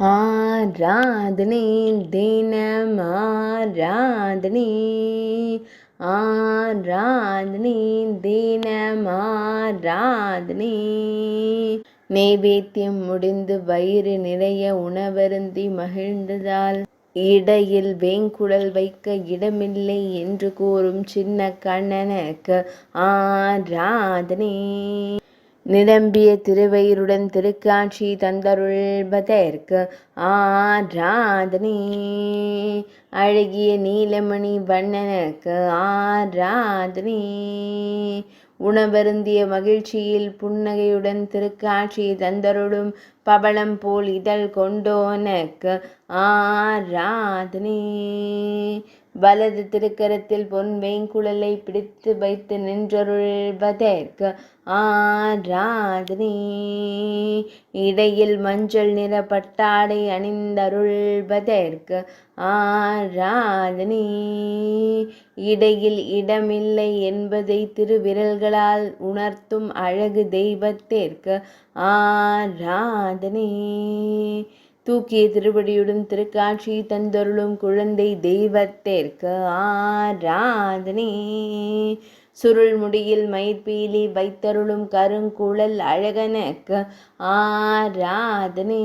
ஆராதனை தினம் ஆராதனை ஆராதனை தினம் ஆராதனை. நைவேத்தியம் முடிந்து வயிறு நிறைய உணவருந்தி மகிழ்ந்ததால் இடையில் வேங்குழல் வைக்க இடமில்லை என்று கூறும் சின்ன கண்ணனுக்கு ஆராதனை. நிரம்பிய திருவயிறுடன் திருக்காட்சி தந்தருள்வதற்கு ஆராதனை. அழகிய நீலமணி வண்ணனுக்கு ஆராதனை. உணவருந்திய மகிழ்ச்சியில் புன்னகையுடன் திருக்காட்சி தந்தருளும் பவளம் போல் இதழ் கொண்டோனுக்கு ஆராதனை. வலது திருக்கரத்தில் பொன் வேங்குழலை பிடித்து வைத்து நின்றருள்வதற்கு ஆராதனை. இடையில் மஞ்சள் நிற பட்டாடை அணிந்தருள்வதற்கு ஆராதனை. இடையில் இடமில்லை என்பதை திருவிரல்களால் உணர்த்தும் அழகு தெய்வத்திற்கு ஆராதனை. தூக்கிய திருவடியுடன் திருக்காட்சி தந்தருளும் குழந்தை தெய்வத்திற்கு ஆராதனை. சுருள் முடியில் மயிர்பீலி வைத்தருளும் கருங்குழல் அழகனுக்கு ஆராதனை.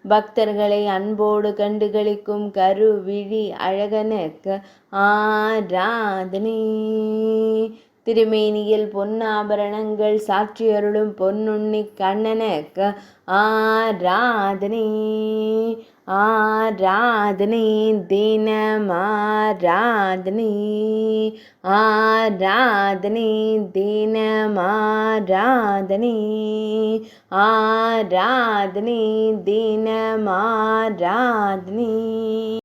பக்தர்களை அன்போடு கண்டுகளிக்கும் கருவிழி அழகனுக்கு ஆராதனை. திருமேனியில் பொன்னாபரணங்கள் சாற்றி அருளும் பொன்னுண்ணி கண்ணனுக்கு ஆராதனை. ஆராதனை தினம் ஆராதனை ஆராதனை தினம் ஆராதனை ஆராதனை தினம் ஆராதனை.